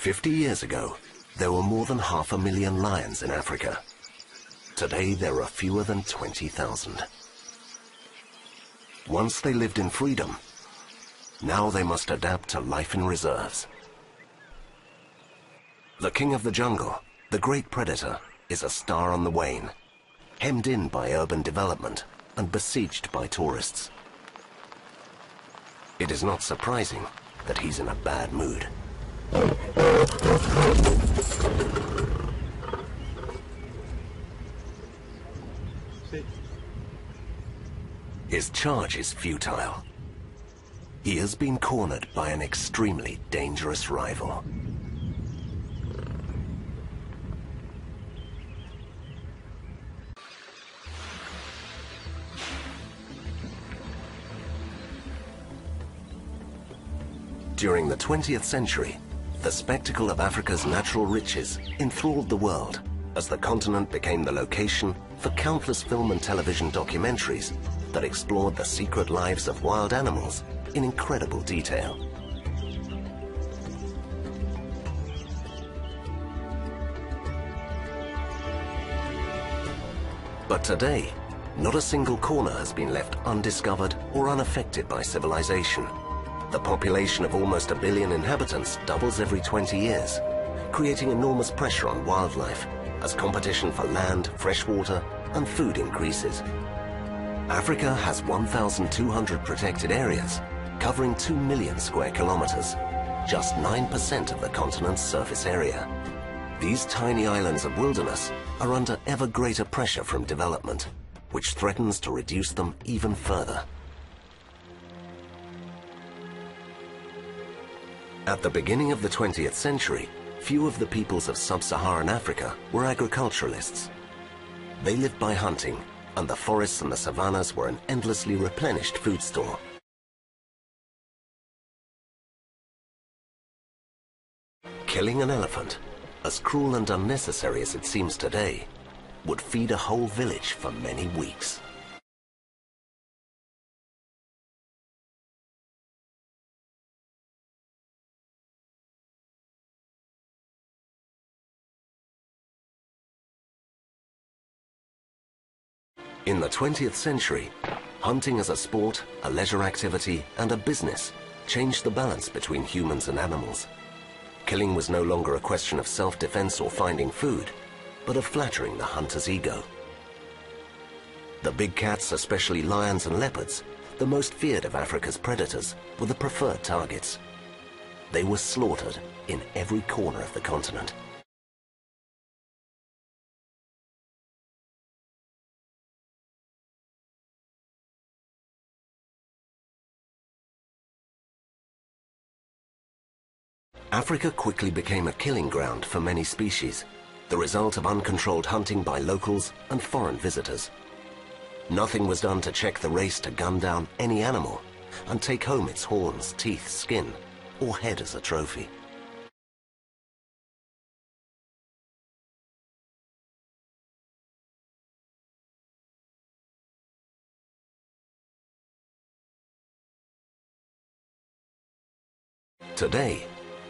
50 years ago, there were more than 500,000 lions in Africa. Today, there are fewer than 20,000. Once they lived in freedom, now they must adapt to life in reserves. The king of the jungle, the great predator, is a star on the wane, hemmed in by urban development and besieged by tourists. It is not surprising that he's in a bad mood. His charge is futile. He has been cornered by an extremely dangerous rival. During the 20th century, the spectacle of Africa's natural riches enthralled the world as the continent became the location for countless film and television documentaries that explored the secret lives of wild animals in incredible detail. But today, not a single corner has been left undiscovered or unaffected by civilization. The population of almost 1 billion inhabitants doubles every 20 years, creating enormous pressure on wildlife as competition for land, fresh water, and food increases. Africa has 1,200 protected areas, covering 2 million square kilometers, just 9% of the continent's surface area. These tiny islands of wilderness are under ever greater pressure from development, which threatens to reduce them even further. At the beginning of the 20th century, few of the peoples of sub-Saharan Africa were agriculturalists. They lived by hunting, and the forests and the savannas were an endlessly replenished food store. Killing an elephant, as cruel and unnecessary as it seems today, would feed a whole village for many weeks. In the 20th century, hunting as a sport, a leisure activity, and a business changed the balance between humans and animals. Killing was no longer a question of self-defense or finding food, but of flattering the hunter's ego. The big cats, especially lions and leopards, the most feared of Africa's predators, were the preferred targets. They were slaughtered in every corner of the continent. Africa quickly became a killing ground for many species, the result of uncontrolled hunting by locals and foreign visitors. Nothing was done to check the race to gun down any animal and take home its horns, teeth, skin, or head as a trophy. Today,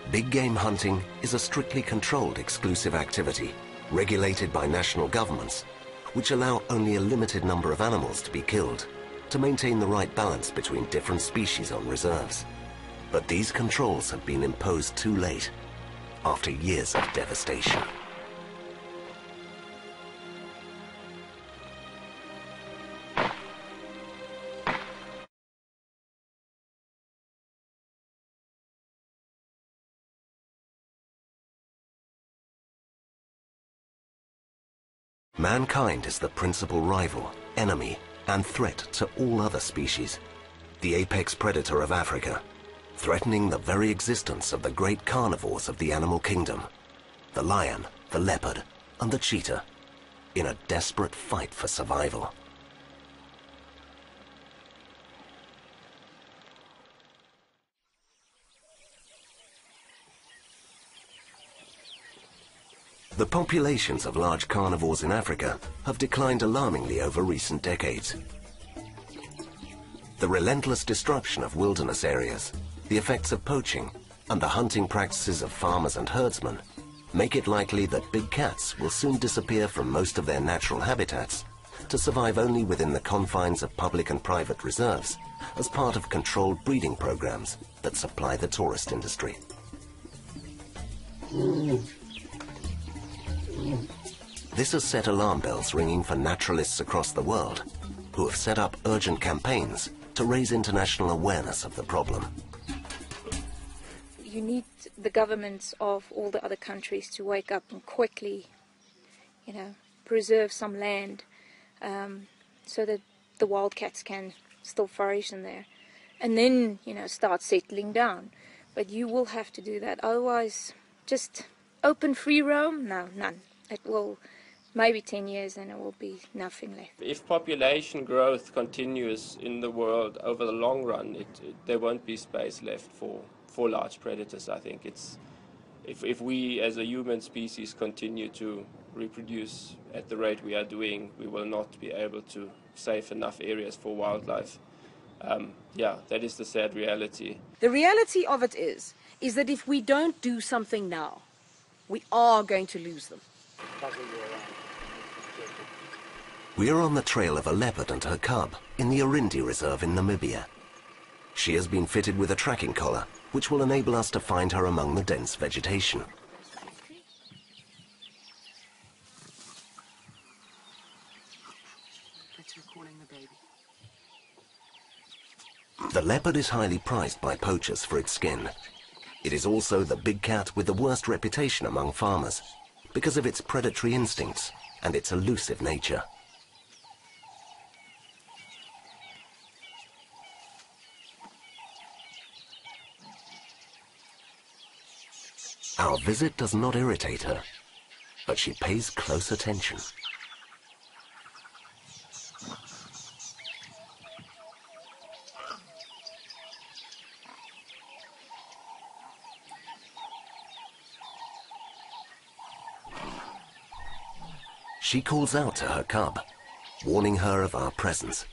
big game hunting is a strictly controlled exclusive activity, regulated by national governments, which allow only a limited number of animals to be killed, to maintain the right balance between different species on reserves. But these controls have been imposed too late, after years of devastation. Mankind is the principal rival, enemy, and threat to all other species. The apex predator of Africa, threatening the very existence of the great carnivores of the animal kingdom, the lion, the leopard, and the cheetah, in a desperate fight for survival. The populations of large carnivores in Africa have declined alarmingly over recent decades. The relentless destruction of wilderness areas, the effects of poaching, and the hunting practices of farmers and herdsmen make it likely that big cats will soon disappear from most of their natural habitats to survive only within the confines of public and private reserves as part of controlled breeding programs that supply the tourist industry. This has set alarm bells ringing for naturalists across the world who have set up urgent campaigns to raise international awareness of the problem. You need the governments of all the other countries to wake up and quickly, preserve some land so that the wildcats can still flourish in there. And then, start settling down. But you will have to do that. Otherwise, just open free roam? No, none. It will, maybe 10 years, and it will be nothing left. If population growth continues in the world over the long run, there won't be space left for large predators. I think if we as a human species continue to reproduce at the rate we are doing, we will not be able to save enough areas for wildlife. That is the sad reality. The reality of it is that if we don't do something now, we are going to lose them. We are on the trail of a leopard and her cub in the Orindi Reserve in Namibia. She has been fitted with a tracking collar, which will enable us to find her among the dense vegetation. The leopard is highly prized by poachers for its skin. It is also the big cat with the worst reputation among farmers because of its predatory instincts and its elusive nature. Our visit does not irritate her, but she pays close attention. She calls out to her cub, warning her of our presence.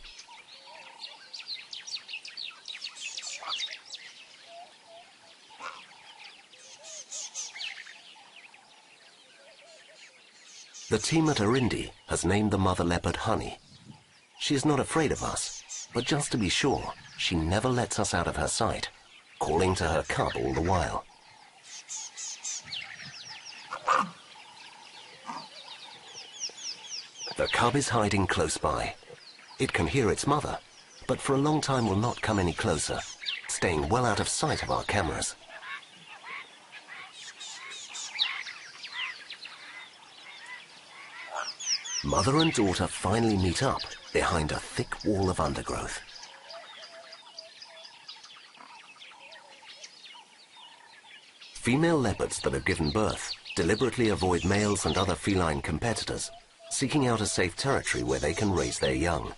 The team at Orindi has named the mother leopard Honey. She is not afraid of us, but just to be sure, she never lets us out of her sight, calling to her cub all the while. The cub is hiding close by. It can hear its mother, but for a long time will not come any closer, staying well out of sight of our cameras. Mother and daughter finally meet up behind a thick wall of undergrowth. Female leopards that have given birth deliberately avoid males and other feline competitors, seeking out a safe territory where they can raise their young.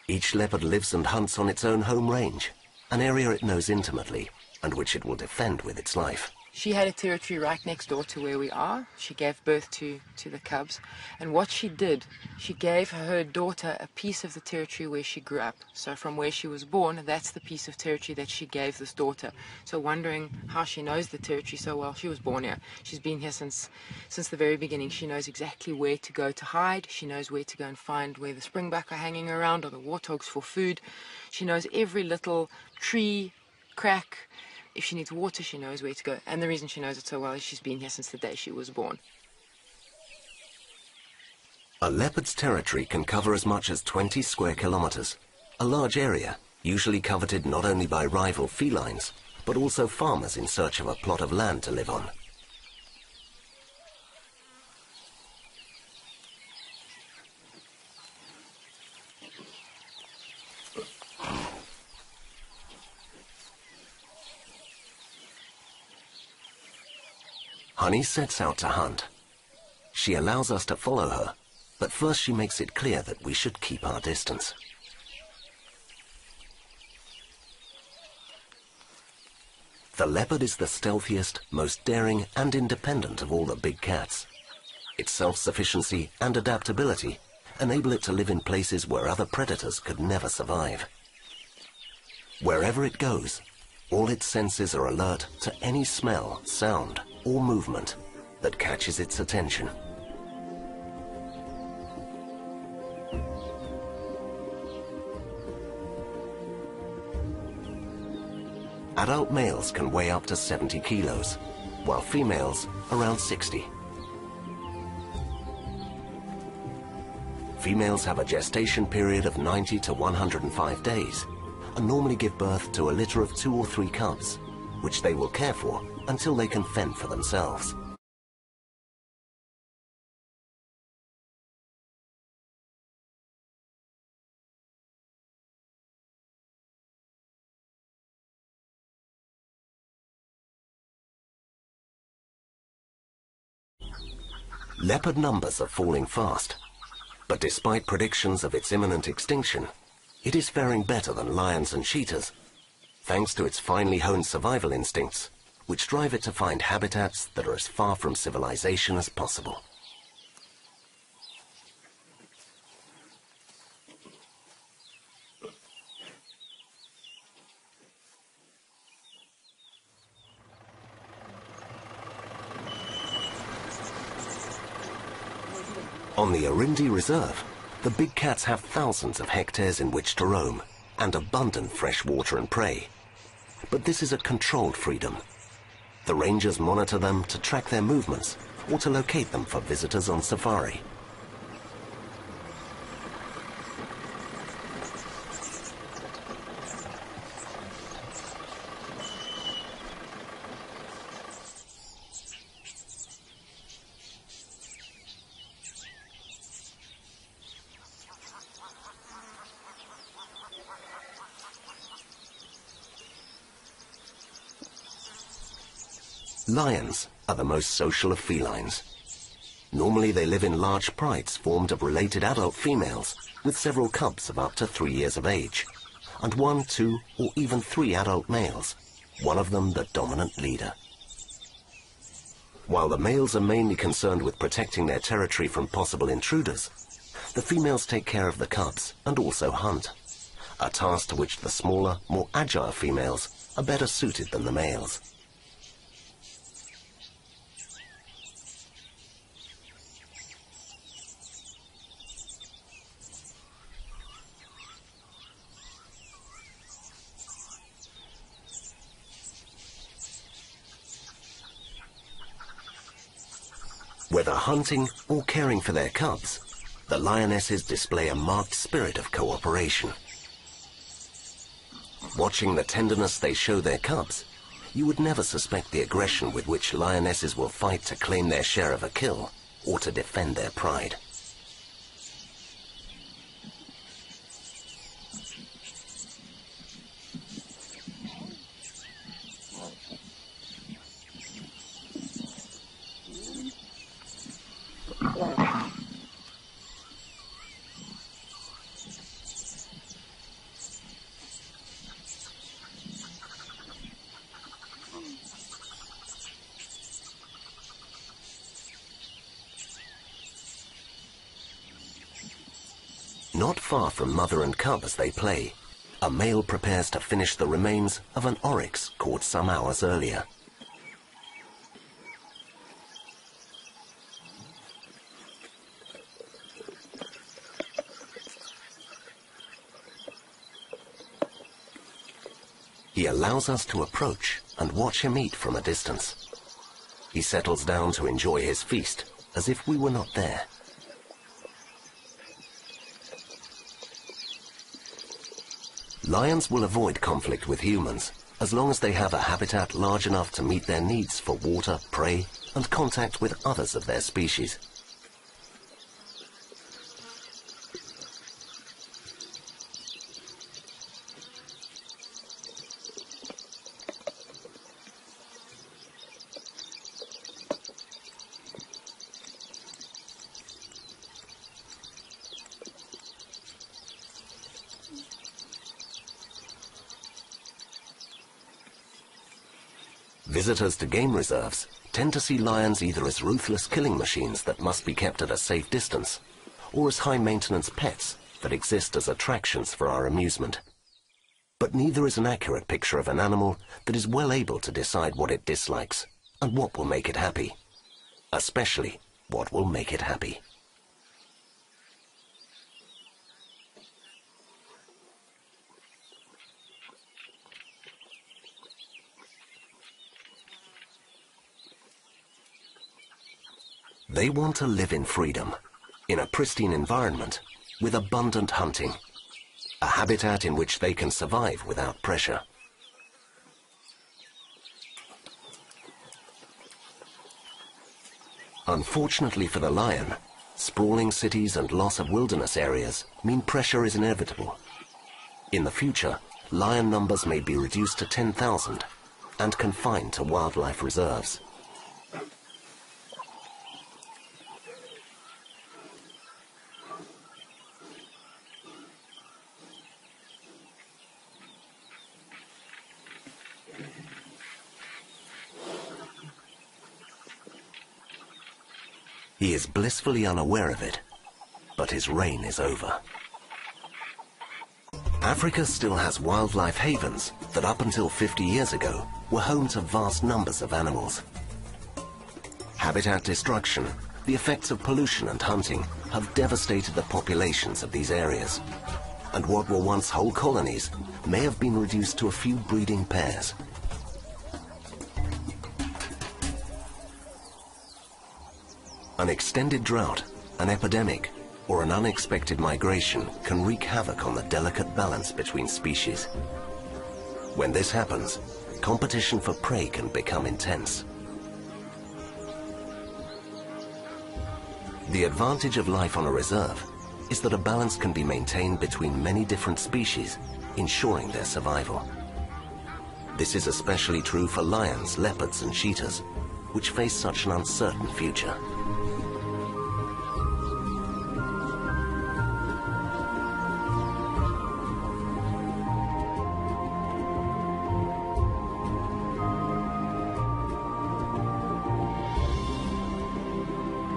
Each leopard lives and hunts on its own home range, an area it knows intimately and which it will defend with its life. She had a territory right next door to where we are. She gave birth to the cubs. And what she did, she gave her daughter a piece of the territory where she grew up. So from where she was born, that's the piece of territory that she gave this daughter. So wondering how she knows the territory so well, she was born here. She's been here since the very beginning. She knows exactly where to go to hide. She knows where to go and find where the springbuck are hanging around or the warthogs for food. She knows every little tree, crack. If she needs water, she knows where to go. And the reason she knows it so well is she's been here since the day she was born. A leopard's territory can cover as much as 20 square kilometers, a large area, usually coveted not only by rival felines, but also farmers in search of a plot of land to live on. Honey sets out to hunt. She allows us to follow her, but first she makes it clear that we should keep our distance. The leopard is the stealthiest, most daring and independent of all the big cats. Its self-sufficiency and adaptability enable it to live in places where other predators could never survive. Wherever it goes, all its senses are alert to any smell, sound or movement that catches its attention. Adult males can weigh up to 70 kilos, while females around 60. Females have a gestation period of 90 to 105 days and normally give birth to a litter of 2 or 3 cubs, which they will care for until they can fend for themselves. Leopard numbers are falling fast, but despite predictions of its imminent extinction, it is faring better than lions and cheetahs, thanks to its finely honed survival instincts, which drive it to find habitats that are as far from civilization as possible. On the Orindi Reserve, the big cats have thousands of hectares in which to roam and abundant fresh water and prey. But this is a controlled freedom. The rangers monitor them to track their movements or to locate them for visitors on safari. Lions are the most social of felines. Normally they live in large prides formed of related adult females with several cubs of up to 3 years of age, and 1, 2, or even 3 adult males, one of them the dominant leader. While the males are mainly concerned with protecting their territory from possible intruders, the females take care of the cubs and also hunt, a task to which the smaller, more agile females are better suited than the males. Whether hunting or caring for their cubs, the lionesses display a marked spirit of cooperation. Watching the tenderness they show their cubs, you would never suspect the aggression with which lionesses will fight to claim their share of a kill or to defend their pride. Not far from mother and cub as they play, a male prepares to finish the remains of an oryx caught some hours earlier. He allows us to approach and watch him eat from a distance. He settles down to enjoy his feast as if we were not there. Lions will avoid conflict with humans as long as they have a habitat large enough to meet their needs for water, prey, and contact with others of their species. Visitors to game reserves tend to see lions either as ruthless killing machines that must be kept at a safe distance, or as high-maintenance pets that exist as attractions for our amusement. But neither is an accurate picture of an animal that is well able to decide what it dislikes and what will make it happy, especially what will make it happy. They want to live in freedom, in a pristine environment, with abundant hunting, a habitat in which they can survive without pressure. Unfortunately for the lion, sprawling cities and loss of wilderness areas mean pressure is inevitable. In the future, lion numbers may be reduced to 10,000 and confined to wildlife reserves. He is blissfully unaware of it, but his reign is over. Africa still has wildlife havens that up until 50 years ago were home to vast numbers of animals. Habitat destruction, the effects of pollution and hunting have devastated the populations of these areas, and what were once whole colonies may have been reduced to a few breeding pairs. An extended drought, an epidemic, or an unexpected migration can wreak havoc on the delicate balance between species. When this happens, competition for prey can become intense. The advantage of life on a reserve is that a balance can be maintained between many different species, ensuring their survival. This is especially true for lions, leopards, and cheetahs, which face such an uncertain future.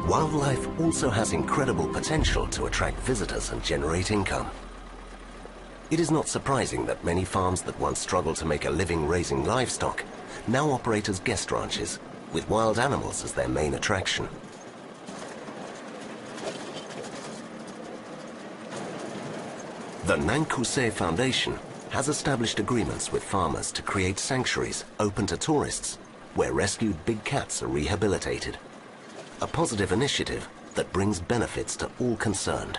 Wildlife also has incredible potential to attract visitors and generate income. It is not surprising that many farms that once struggled to make a living raising livestock now operate as guest ranches, with wild animals as their main attraction. The Nankuse Foundation has established agreements with farmers to create sanctuaries open to tourists, where rescued big cats are rehabilitated. A positive initiative that brings benefits to all concerned.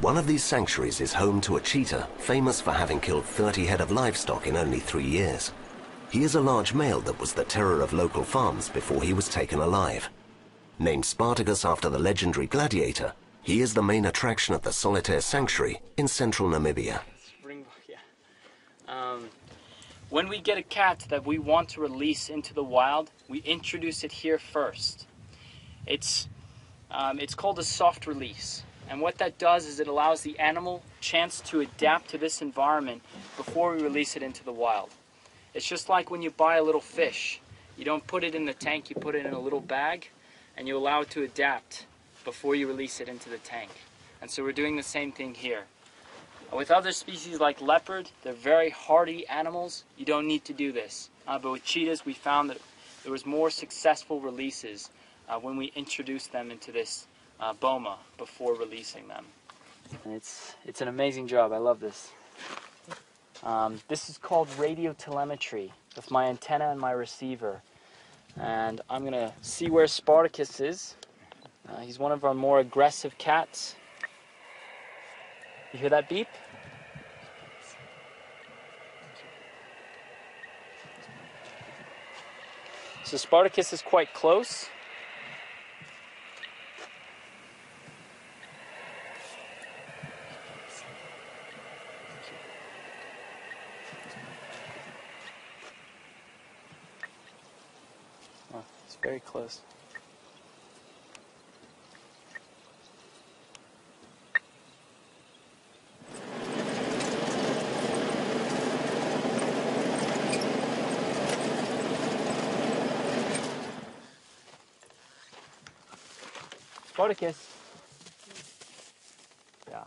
One of these sanctuaries is home to a cheetah famous for having killed 30 head of livestock in only 3 years. He is a large male that was the terror of local farms before he was taken alive. Named Spartacus after the legendary gladiator, he is the main attraction at the Solitaire Sanctuary in central Namibia. When we get a cat that we want to release into the wild, we introduce it here first. It's called a soft release. And what that does is it allows the animal a chance to adapt to this environment before we release it into the wild. It's just like when you buy a little fish. You don't put it in the tank, you put it in a little bag, and you allow it to adapt before you release it into the tank. And so we're doing the same thing here. With other species like leopard, they're very hardy animals. You don't need to do this. But with cheetahs, we found that there was more successful releases when we introduced them into this boma before releasing them. And it's an amazing job. I love this. This is called radio telemetry with my antenna and my receiver. And I'm going to see where Spartacus is. He's one of our more aggressive cats. You hear that beep? So Spartacus is quite close. Oh, it's very close. Spartacus. Yeah.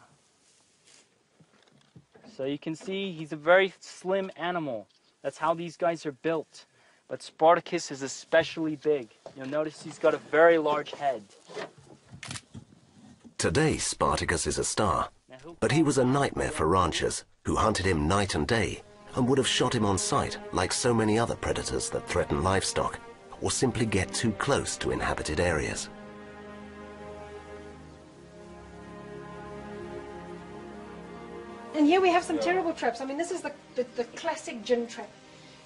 So you can see he's a very slim animal. That's how these guys are built. But Spartacus is especially big. You'll notice he's got a very large head. Today, Spartacus is a star, but he was a nightmare for ranchers who hunted him night and day and would have shot him on sight like so many other predators that threaten livestock or simply get too close to inhabited areas. And here we have some terrible traps. I mean, this is the classic gin trap.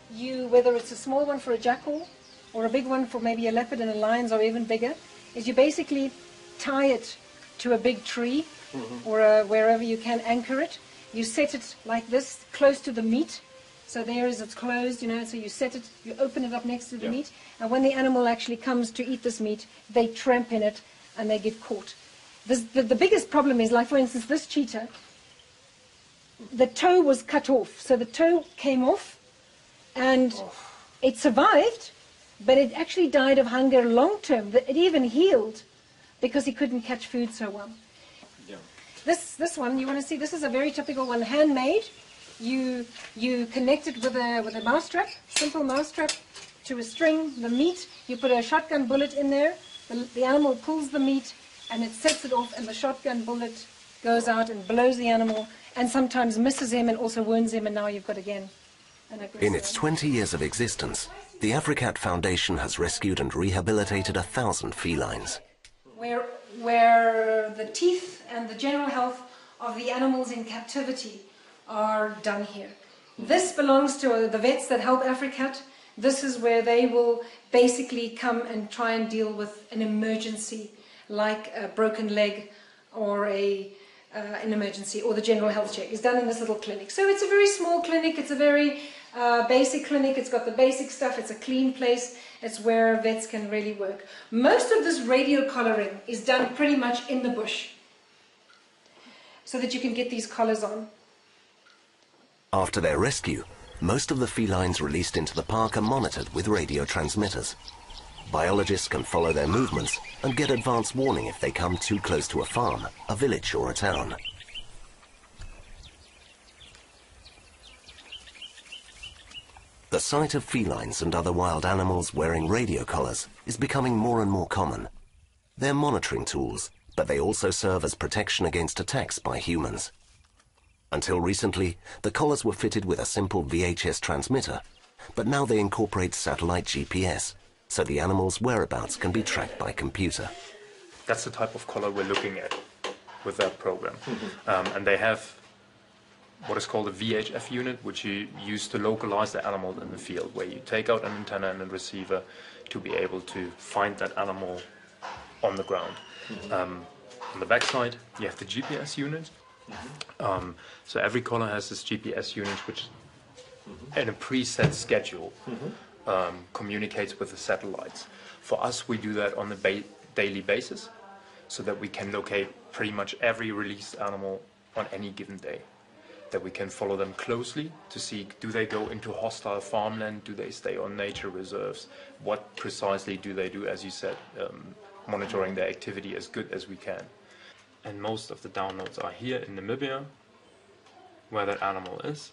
Whether it's a small one for a jackal or a big one for maybe a leopard and a lion's or even bigger, is you basically tie it to a big tree or wherever you can anchor it. You set it like this, close to the meat. So there is, it's closed, you know, so you set it, you open it up next to the meat. And when the animal actually comes to eat this meat, they tramp in it and they get caught. The biggest problem is, like for instance, this cheetah, the toe was cut off. So the toe came off and it survived, but it actually died of hunger long term. It even healed because he couldn't catch food so well. Yeah. This one, you want to see, this is a very typical one, handmade. You connect it with a mousetrap, simple mousetrap to a string, the meat, you put a shotgun bullet in there, the animal pulls the meat and it sets it off and the shotgun bullet goes out and blows the animal and sometimes misses him and also wounds him, and now you've got again an aggressor. In its 20 years of existence, the Africat Foundation has rescued and rehabilitated 1,000 felines. Where the teeth and the general health of the animals in captivity are done here. This belongs to the vets that help Africat. This is where they will basically come and try and deal with an emergency like a broken leg or an emergency, or the general health check is done in this little clinic. So it's a very small clinic, it's a very basic clinic, it's got the basic stuff, it's a clean place, it's where vets can really work. Most of this radio collaring is done pretty much in the bush so that you can get these collars on. After their rescue, most of the felines released into the park are monitored with radio transmitters. Biologists can follow their movements and get advance warning if they come too close to a farm, a village or a town. The sight of felines and other wild animals wearing radio collars is becoming more and more common. They're monitoring tools, but they also serve as protection against attacks by humans. Until recently, the collars were fitted with a simple VHS transmitter, but now they incorporate satellite GPS, so the animal's whereabouts can be tracked by computer. That's the type of collar we're looking at with that program. And they have what is called a VHF unit, which you use to localize the animal in the field, where you take out an antenna and a receiver to be able to find that animal on the ground. On the backside, you have the GPS unit. So every collar has this GPS unit, which in a preset schedule communicates with the satellites. For us, we do that on a daily basis, so that we can locate pretty much every released animal on any given day. That we can follow them closely to see, do they go into hostile farmland, do they stay on nature reserves, what precisely do they do, as you said, monitoring their activity as good as we can. And most of the downloads are here in Namibia, where that animal is.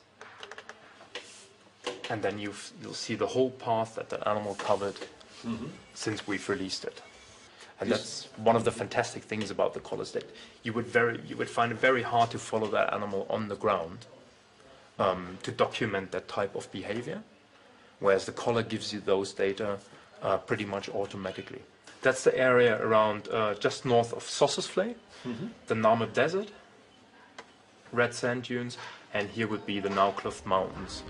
And then you'll see the whole path that that animal covered since we've released it. And that's one of the fantastic things about the collars, that you would find it very hard to follow that animal on the ground to document that type of behavior, whereas the collar gives you those data pretty much automatically. That's the area around just north of Sossusvlei, the Namib Desert, red sand dunes, and here would be the Naukluft Mountains.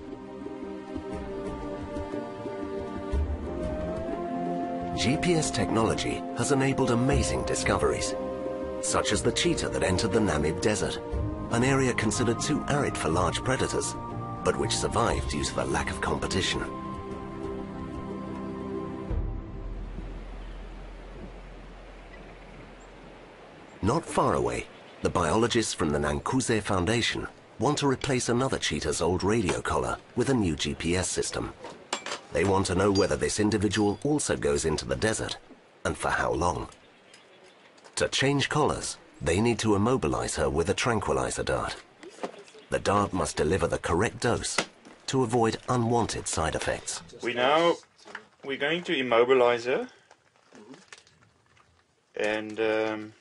GPS technology has enabled amazing discoveries, such as the cheetah that entered the Namib Desert, an area considered too arid for large predators, but which survived due to the lack of competition. Not far away, the biologists from the Nankuze Foundation want to replace another cheetah's old radio collar with a new GPS system. They want to know whether this individual also goes into the desert, and for how long. To change collars, they need to immobilize her with a tranquilizer dart. The dart must deliver the correct dose to avoid unwanted side effects. We're going to immobilize her, and the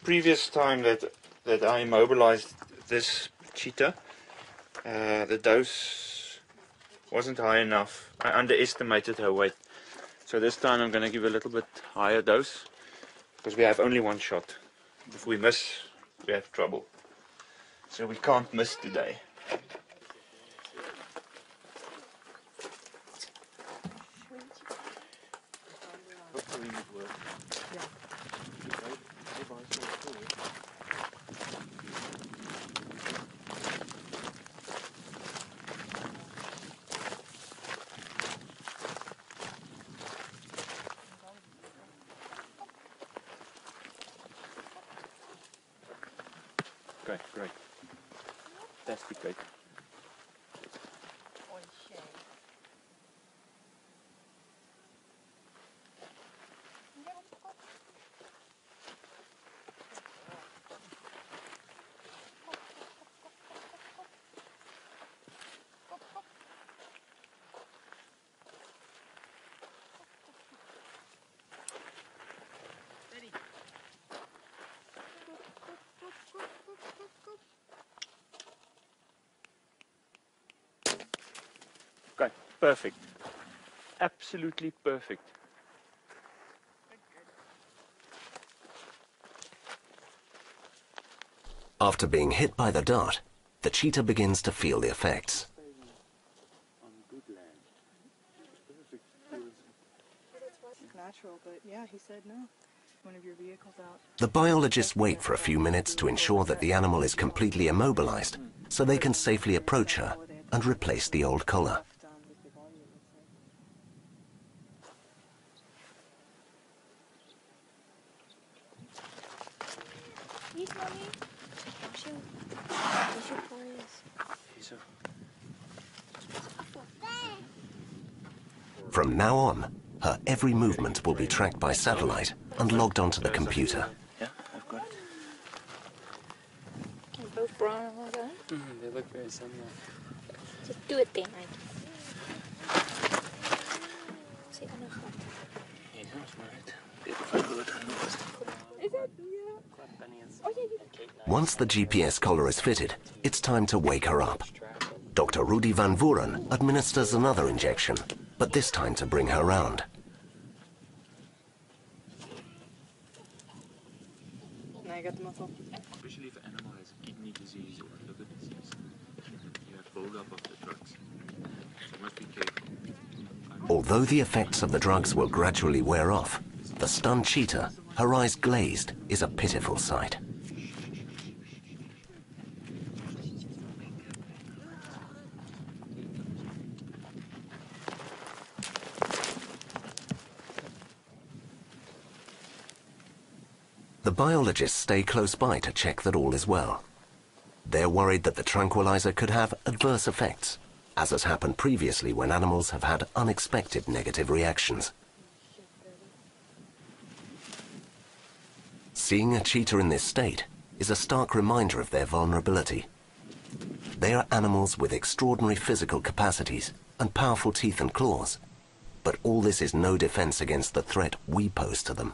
previous time that I immobilized this cheetah, the dose wasn't high enough. I underestimated her weight. So this time I'm going to give a little bit higher dose, because we have only one shot. If we miss, we have trouble. So we can't miss today. Hopefully it works. Okay, great. That's great. Okay, perfect. Absolutely perfect. After being hit by the dart, the cheetah begins to feel the effects. Natural, but yeah, he said no. One of your vehicles out. The biologists wait for a few minutes to ensure that the animal is completely immobilized, so they can safely approach her and replace the old collar. From now on, her every movement will be tracked by satellite and logged onto the computer. Yeah, I've got it. They're both brown like that. They look very similar. Just do it then, I guess. See, I know what. Once the GPS collar is fitted, it's time to wake her up. Dr. Rudy van Vuren administers another injection, but this time to bring her round. Now you got the muscle. Especially if an animal has kidney disease or liver disease, you have buildup of the drugs. So you must be careful. Although the effects of the drugs will gradually wear off, the stunned cheetah, her eyes glazed, is a pitiful sight. The biologists stay close by to check that all is well. They're worried that the tranquilizer could have adverse effects, as has happened previously when animals have had unexpected negative reactions. Seeing a cheetah in this state is a stark reminder of their vulnerability. They are animals with extraordinary physical capacities and powerful teeth and claws, but all this is no defense against the threat we pose to them.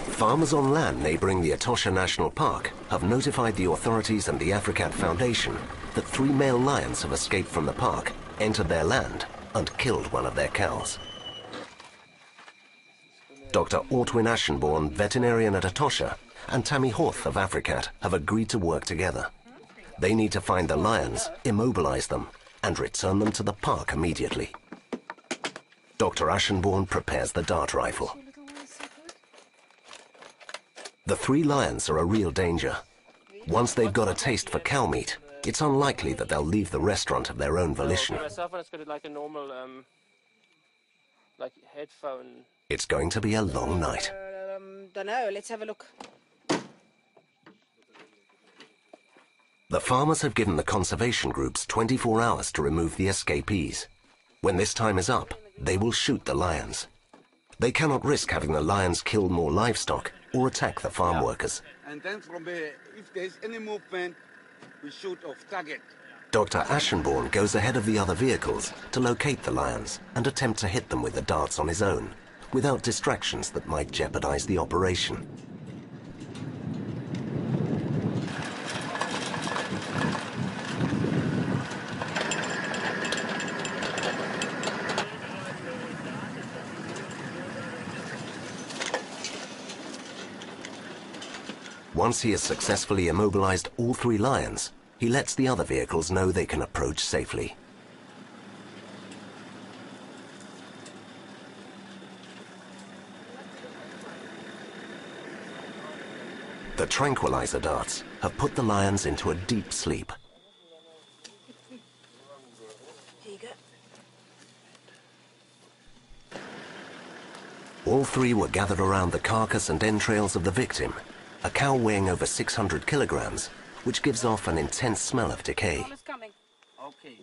Farmers on land neighboring the Etosha National Park have notified the authorities and the Africat Foundation that 3 male lions have escaped from the park, entered their land, and killed one of their cows. Dr. Ortwin Ashenborn, veterinarian at Etosha, and Tammy Horth of Africat have agreed to work together. They need to find the lions, immobilize them, and return them to the park immediately. Dr. Ashenborn prepares the dart rifle. The 3 lions are a real danger. Once they've got a taste for cow meat, it's unlikely that they'll leave the restaurant of their own volition. Myself, I just got it like a normal, like headphone. It's going to be a long night. Don't know. Let's have a look. The farmers have given the conservation groups 24 hours to remove the escapees. When this time is up, they will shoot the lions. They cannot risk having the lions kill more livestock or attack the farm workers. And then from there, if there's any movement, we shoot off target. Dr. Ashenborn goes ahead of the other vehicles to locate the lions and attempt to hit them with the darts on his own, without distractions that might jeopardize the operation. Once he has successfully immobilized all 3 lions, he lets the other vehicles know they can approach safely. The tranquilizer darts have put the lions into a deep sleep. Here you go. All 3 were gathered around the carcass and entrails of the victim, a cow weighing over 600 kilograms, which gives off an intense smell of decay. Coming. Okay.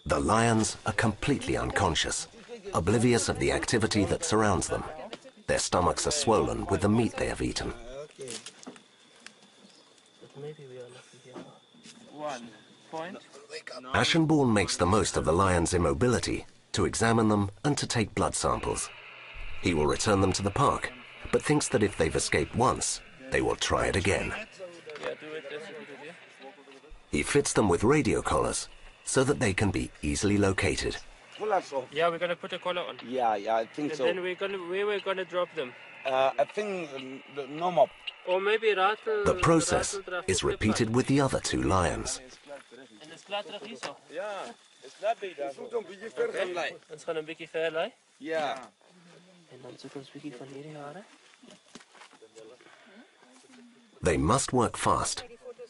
The lions are completely unconscious, oblivious of the activity that surrounds them. Their stomachs are swollen with the meat they have eaten. 1 point. Ashenborn makes the most of the lions' immobility to examine them and to take blood samples. He will return them to the park, but thinks that if they've escaped once, they will try it again. He fits them with radio collars so that they can be easily located. Yeah, we're gonna put a collar on. Yeah, I think And so. then where we're gonna drop them. I think no more. Or maybe rattle. The process is repeated with the other 2 lions. En dis plat terug hierso. Ja, is dat beter. Ons moet 'n bietjie ver gaan lê. Ons gaan 'n bietjie ver lê. Ja. En dan soek ons 'n bietjie van hierdie hare. They must work fast.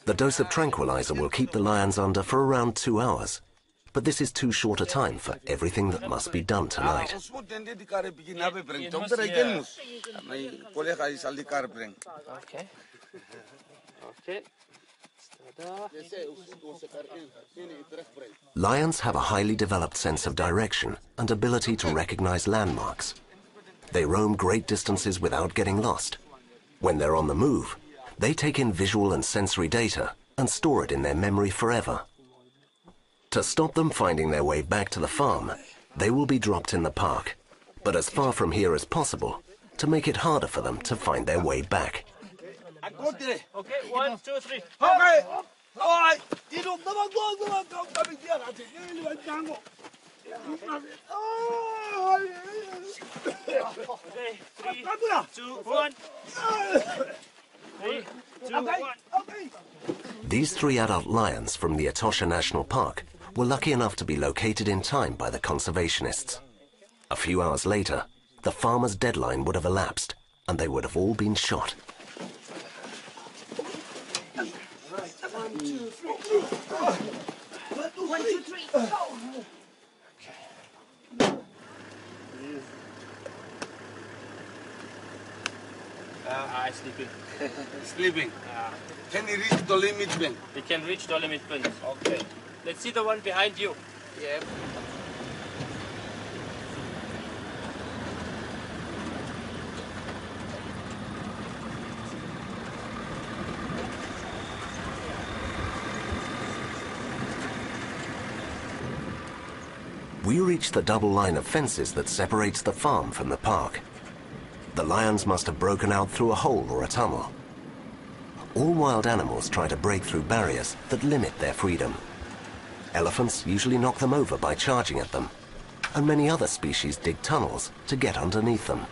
The dose of tranquilizer will keep the lions under for around 2 hours. But this is too short a time for everything that must be done tonight. Ons moet net die karre bietjie naby bring. Dokter, hy ken mos. My kollega hy sal die kar bring. Okay. Okay. Lions have a highly developed sense of direction and ability to recognize landmarks. They roam great distances without getting lost. When they're on the move, they take in visual and sensory data and store it in their memory forever. To stop them finding their way back to the farm, they will be dropped in the park, but as far from here as possible, to make it harder for them to find their way back. Okay, 1, 2, 3. Okay. Alright. Okay, 3, 2, 1. 3, 2, 1. These 3 adult lions from the Etosha National Park were lucky enough to be located in time by the conservationists. A few hours later, the farmer's deadline would have elapsed, and they would have all been shot. 1, 2, 3, go. 1, 2, 3, go. Sleeping. Sleeping. Can he reach the limit pin? We can reach the limit pins. Okay. Let's see the one behind you. Yeah. We reach the double line of fences that separates the farm from the park. The lions must have broken out through a hole or a tunnel. All wild animals try to break through barriers that limit their freedom. Elephants usually knock them over by charging at them, and many other species dig tunnels to get underneath them.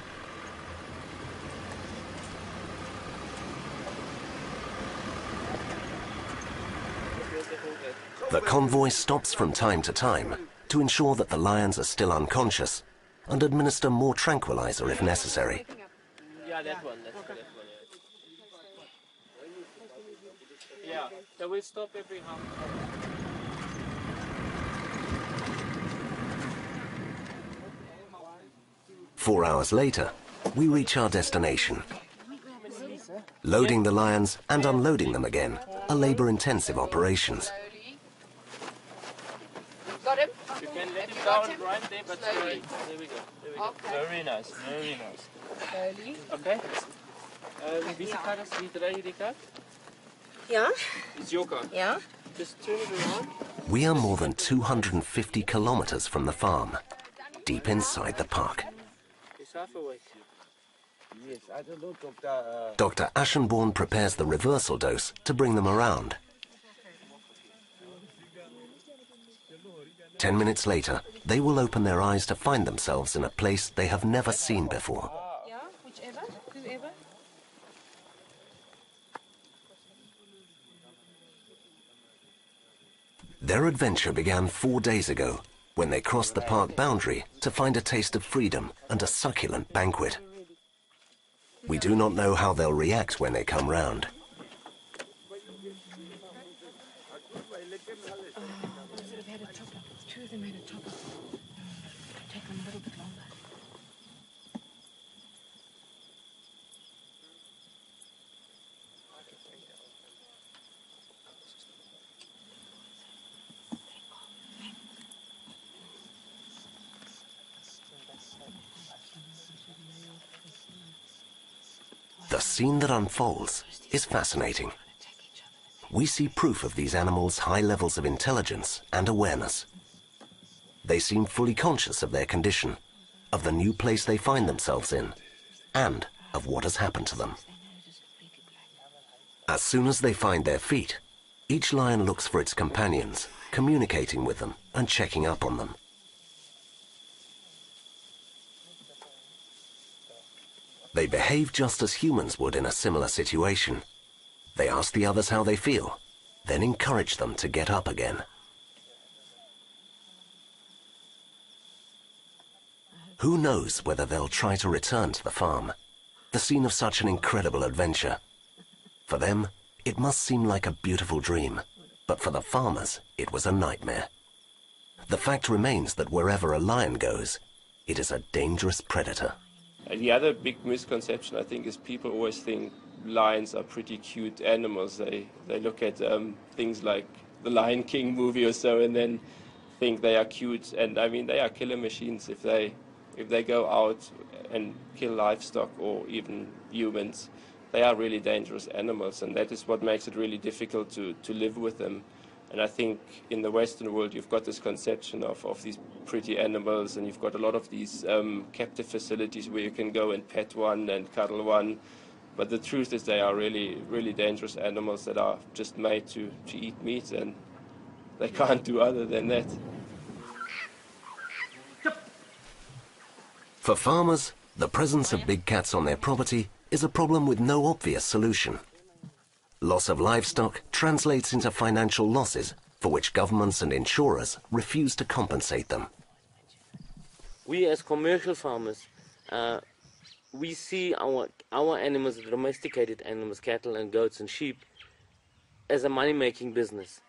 The convoy stops from time to time to ensure that the lions are still unconscious and administer more tranquilizer if necessary. Yeah, that one. That's that one. Yeah. Yeah, they will stop every half. 4 hours later, we reach our destination. Loading the lions and unloading them again are labor-intensive operations. Got him? You can let him down right there, but slowly. There we go. There we go. Okay. Very nice. Very nice. Slowly. Okay. Wie is kat? Wie draai je die kat? Ja? It's your car. Ja? Just turn it around. We are more than 250 kilometers from the farm, deep inside the park. Is half awake. Yes, I don't know, Doctor. Dr. Ashenborn prepares the reversal dose to bring them around. 10 minutes later, they will open their eyes to find themselves in a place they have never seen before. Yeah, whichever, whoever. Their adventure began 4 days ago, when they crossed the park boundary to find a taste of freedom and a succulent banquet. We do not know how they'll react when they come round. Two of them had a chopper. Take them a little bit longer. The scene that unfolds is fascinating. We see proof of these animals' high levels of intelligence and awareness. They seem fully conscious of their condition, of the new place they find themselves in, and of what has happened to them. As soon as they find their feet, each lion looks for its companions, communicating with them and checking up on them. They behave just as humans would in a similar situation. They ask the others how they feel, then encourage them to get up again. Who knows whether they'll try to return to the farm, the scene of such an incredible adventure. For them, it must seem like a beautiful dream, but for the farmers, it was a nightmare. The fact remains that wherever a lion goes, it is a dangerous predator. And the other big misconception, I think, is people always think lions are pretty cute animals. They look at things like the Lion King movie or so and then think they are cute. And I mean, they are killer machines. If they go out and kill livestock or even humans, they are really dangerous animals. And that is what makes it really difficult to live with them. And I think in the Western world, you've got this conception of these pretty animals, and you've got a lot of these captive facilities where you can go and pet one and cuddle one. But the truth is they are really, really dangerous animals that are just made to eat meat, and they can't do other than that. For farmers, the presence of big cats on their property is a problem with no obvious solution. Loss of livestock translates into financial losses for which governments and insurers refuse to compensate them. We as commercial farmers, we see our animals, domesticated animals, cattle and goats and sheep, as a money-making business.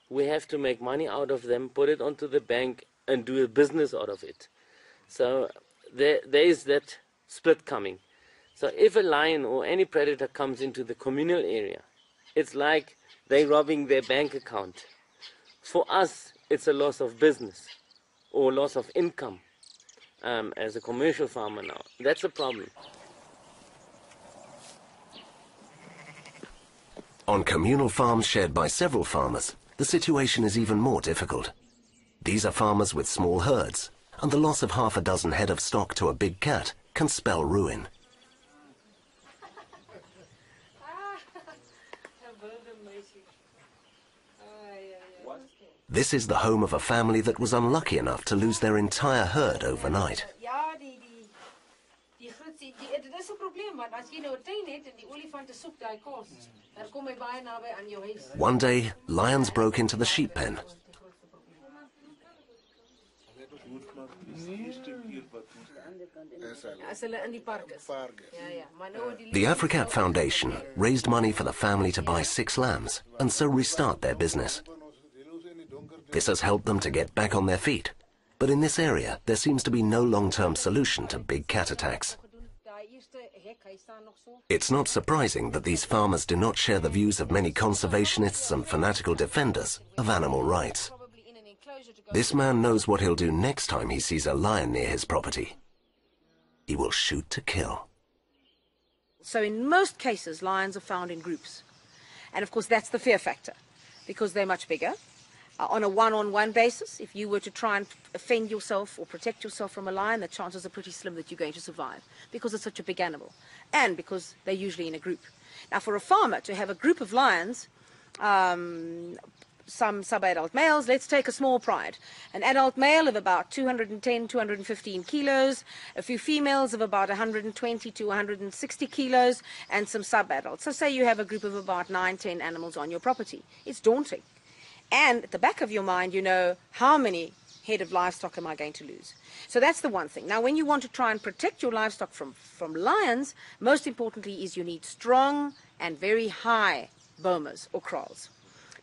We have to make money out of them, put it onto the bank and do a business out of it. So there is that split coming. So if a lion or any predator comes into the communal area, it's like they're robbing their bank account. For us, it's a loss of business or loss of income as a commercial farmer now. That's a problem. On communal farms shared by several farmers, the situation is even more difficult. These are farmers with small herds, and the loss of half a dozen head of stock to a big cat can spell ruin. This is the home of a family that was unlucky enough to lose their entire herd overnight. One day, lions broke into the sheep pen. The Africat Foundation raised money for the family to buy 6 lambs and so restart their business. This has helped them to get back on their feet, But in this area, there seems to be no long-term solution to big cat attacks. It's not surprising that these farmers do not share the views of many conservationists and fanatical defenders of animal rights. This man knows what he'll do next time he sees a lion near his property. He will shoot to kill. So in most cases, lions are found in groups. And of course, that's the fear factor, because they're much bigger. On a one-on-one basis, if you were to try and defend yourself or protect yourself from a lion, the chances are pretty slim that you're going to survive, because it's such a big animal, and because they're usually in a group. Now, for a farmer to have a group of lions, some sub-adult males, let's take a small pride. An adult male of about 210, 215 kilos, a few females of about 120 to 160 kilos, and some sub-adults. So say you have a group of about 9, 10 animals on your property. It's daunting. And at the back of your mind, you know, how many head of livestock am I going to lose? So that's the one thing. Now, when you want to try and protect your livestock from lions, most importantly is you need strong and very high bomas or kraals.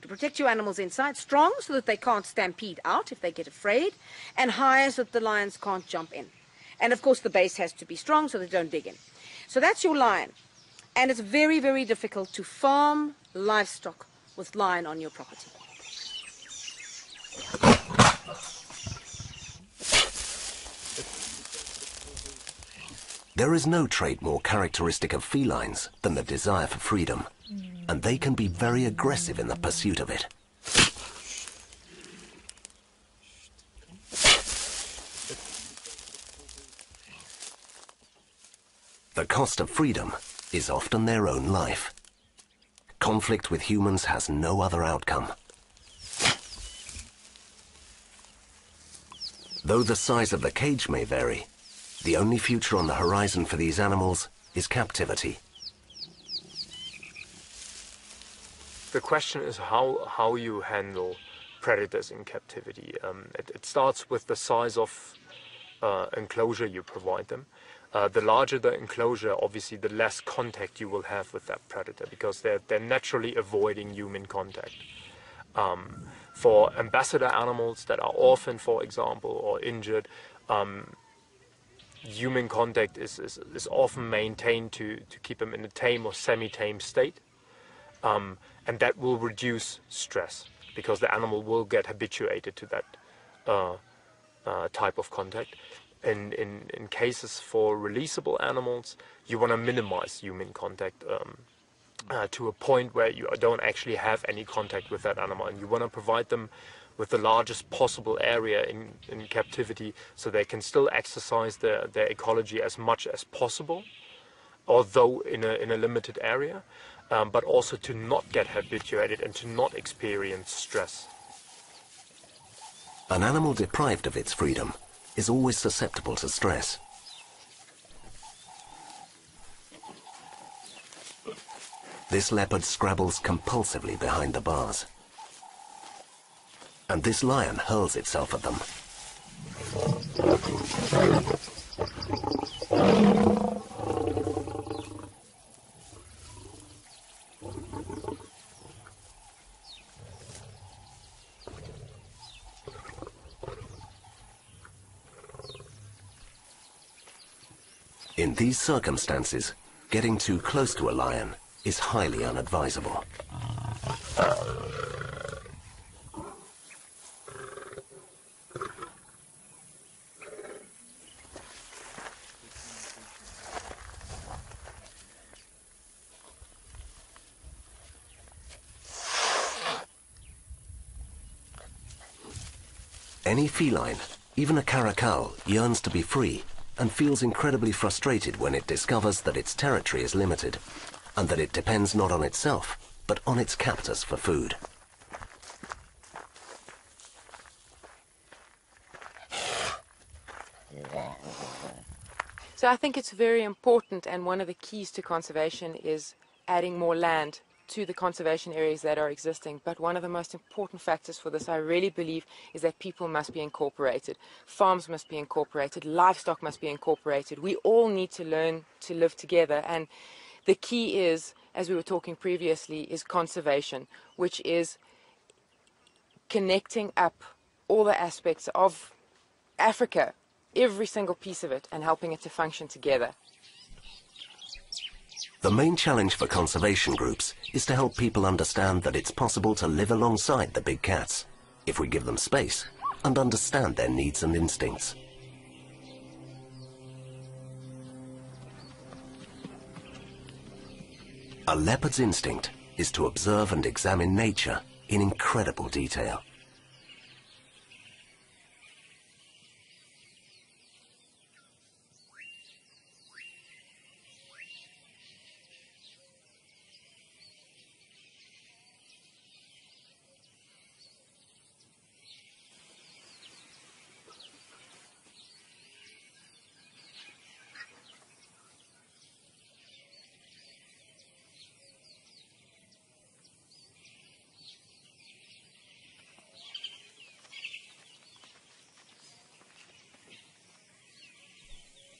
To protect your animals inside, strong so that they can't stampede out if they get afraid, and high so that the lions can't jump in. And of course the base has to be strong so they don't dig in. So that's your lion. And it's very, very difficult to farm livestock with lion on your property. There is no trait more characteristic of felines than the desire for freedom, and they can be very aggressive in the pursuit of it. The cost of freedom is often their own life. Conflict with humans has no other outcome. Though the size of the cage may vary, the only future on the horizon for these animals is captivity. The question is how you handle predators in captivity. It starts with the size of enclosure you provide them. The larger the enclosure, obviously, the less contact you will have with that predator, because they're naturally avoiding human contact. For ambassador animals that are orphaned, for example, or injured, human contact is often maintained to keep them in a tame or semi-tame state. And that will reduce stress, because the animal will get habituated to that type of contact. In cases for releasable animals, you want to minimize human contact to a point where you don't actually have any contact with that animal, and you want to provide them with the largest possible area in captivity, so they can still exercise their ecology as much as possible, although in a limited area, but also to not get habituated and to not experience stress. An animal deprived of its freedom is always susceptible to stress. This leopard scrabbles compulsively behind the bars. And this lion hurls itself at them. In these circumstances, getting too close to a lion is highly unadvisable. Any feline, even a caracal, yearns to be free and feels incredibly frustrated when it discovers that its territory is limited and that it depends not on itself, but on its captors for food. So I think it's very important, and one of the keys to conservation is adding more land to the conservation areas that are existing. But one of the most important factors for this, I really believe, is that people must be incorporated. Farms must be incorporated. Livestock must be incorporated. We all need to learn to live together. And the key is, as we were talking previously, is conservation, which is connecting up all the aspects of Africa, every single piece of it, and helping it to function together. The main challenge for conservation groups is to help people understand that it's possible to live alongside the big cats if we give them space and understand their needs and instincts. A leopard's instinct is to observe and examine nature in incredible detail.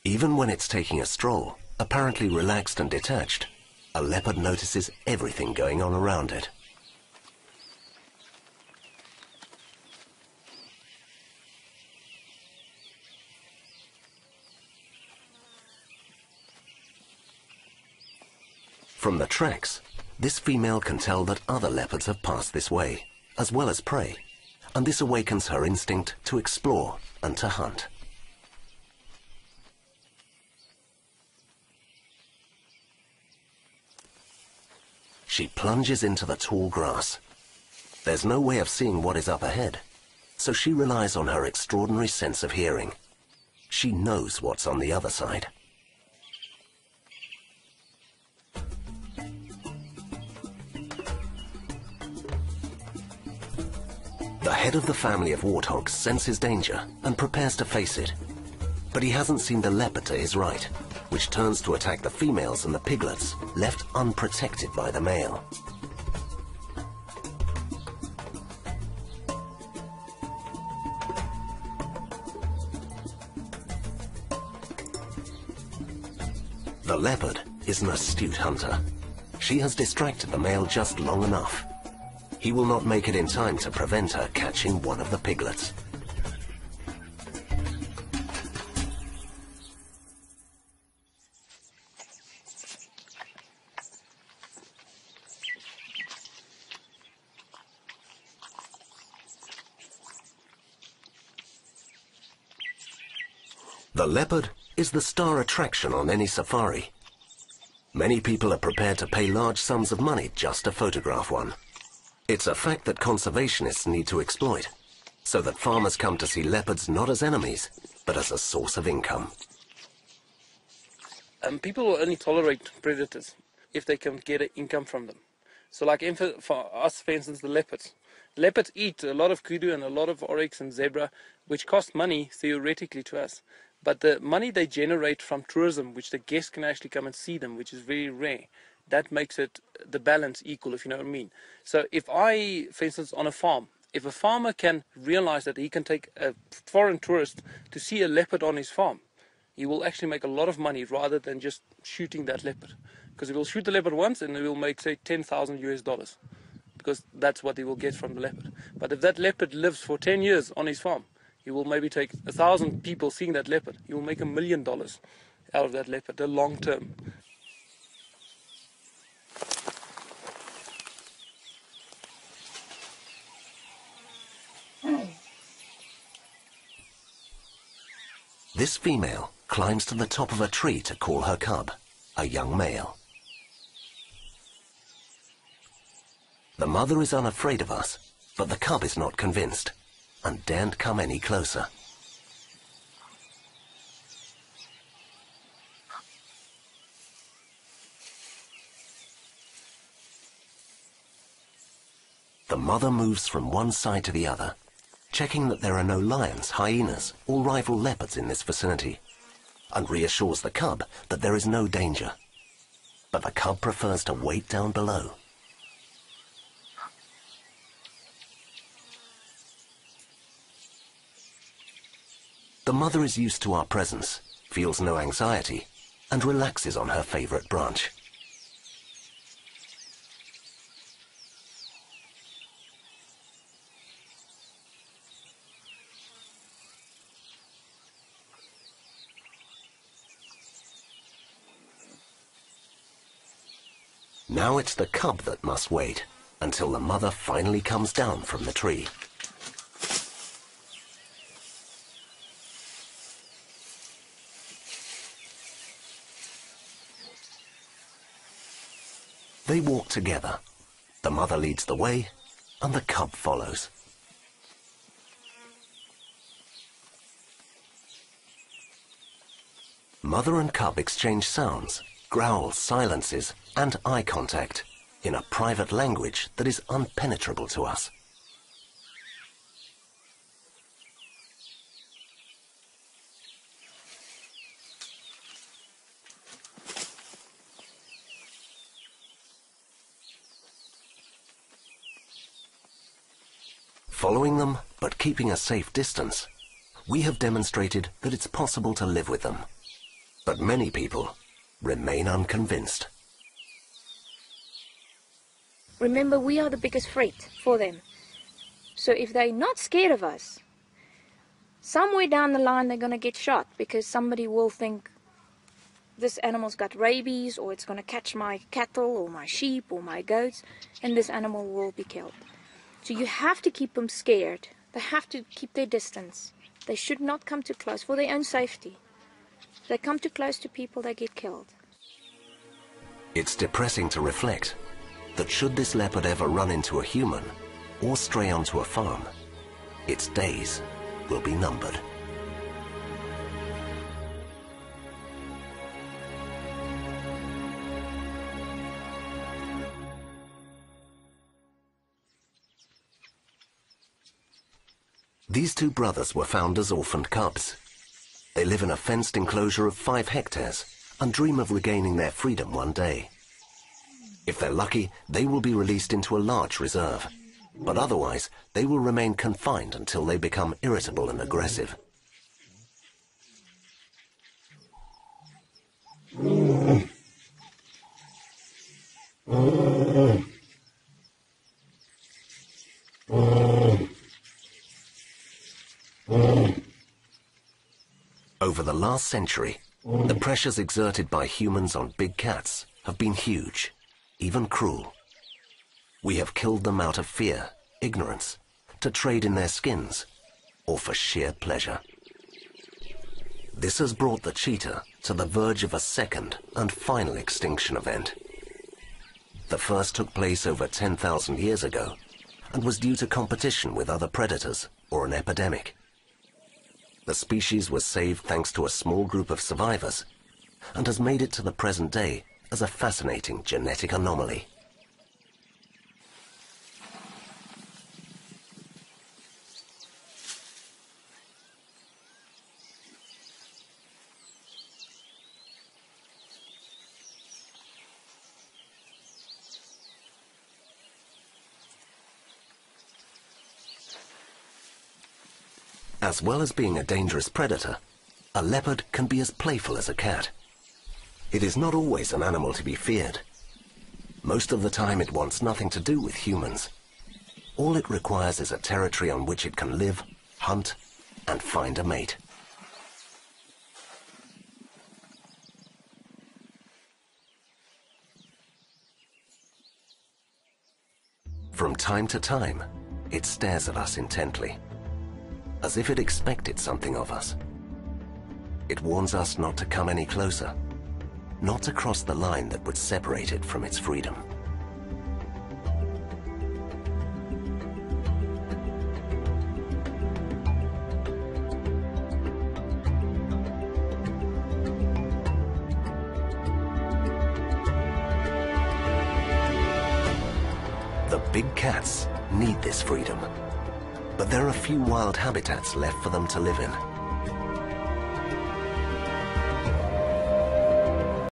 Even when it's taking a stroll, apparently relaxed and detached, a leopard notices everything going on around it. From the tracks, this female can tell that other leopards have passed this way, as well as prey, and this awakens her instinct to explore and to hunt. She plunges into the tall grass. There's no way of seeing what is up ahead, so she relies on her extraordinary sense of hearing. She knows what's on the other side. The head of the family of warthogs senses danger and prepares to face it. But he hasn't seen the leopard to his right, which turns to attack the females and the piglets, left unprotected by the male. The leopard is an astute hunter. She has distracted the male just long enough. He will not make it in time to prevent her catching one of the piglets. The leopard is the star attraction on any safari. Many people are prepared to pay large sums of money just to photograph one. It's a fact that conservationists need to exploit, so that farmers come to see leopards not as enemies, but as a source of income. People will only tolerate predators if they can get an income from them. So like for us, for instance, the leopards. Leopards eat a lot of kudu and a lot of oryx and zebra, which cost money theoretically to us. But the money they generate from tourism, which the guests can actually come and see them, which is very rare, that makes it the balance equal, if you know what I mean. So if I, for instance, on a farm, if a farmer can realize that he can take a foreign tourist to see a leopard on his farm, he will actually make a lot of money rather than just shooting that leopard. Because he will shoot the leopard once and he will make, say, $10,000 because that's what he will get from the leopard. But if that leopard lives for 10 years on his farm, he will maybe take 1,000 people seeing that leopard. He will make $1 million out of that leopard, the long term. This female climbs to the top of a tree to call her cub, a young male. The mother is unafraid of us, but the cub is not convinced and daren't come any closer. The mother moves from one side to the other, checking that there are no lions, hyenas, or rival leopards in this vicinity, and reassures the cub that there is no danger. But the cub prefers to wait down below. The mother is used to our presence, feels no anxiety, and relaxes on her favorite branch. Now it's the cub that must wait until the mother finally comes down from the tree. They walk together. The mother leads the way, and the cub follows. Mother and cub exchange sounds, growls, silences, and eye contact in a private language that is unpenetrable to us. Following them, but keeping a safe distance, we have demonstrated that it's possible to live with them. But many people remain unconvinced. Remember, we are the biggest threat for them. So if they're not scared of us, somewhere down the line they're going to get shot because somebody will think this animal's got rabies, or it's going to catch my cattle or my sheep or my goats, and this animal will be killed. So you have to keep them scared. They have to keep their distance. They should not come too close for their own safety. If they come too close to people, they get killed. It's depressing to reflect that should this leopard ever run into a human or stray onto a farm, its days will be numbered. These two brothers were found as orphaned cubs. They live in a fenced enclosure of 5 hectares and dream of regaining their freedom one day. If they're lucky, they will be released into a large reserve, but otherwise they will remain confined until they become irritable and aggressive. Over the last century, the pressures exerted by humans on big cats have been huge, even cruel. We have killed them out of fear, ignorance, to trade in their skins, or for sheer pleasure. This has brought the cheetah to the verge of a second and final extinction event. The first took place over 10,000 years ago and was due to competition with other predators or an epidemic. The species was saved thanks to a small group of survivors and has made it to the present day as a fascinating genetic anomaly. As well as being a dangerous predator, a leopard can be as playful as a cat. It is not always an animal to be feared. Most of the time it wants nothing to do with humans. All it requires is a territory on which it can live, hunt, and find a mate. From time to time, it stares at us intently, as if it expected something of us. It warns us not to come any closer, not to cross the line that would separate it from its freedom. The big cats need this freedom, but there are few wild habitats left for them to live in.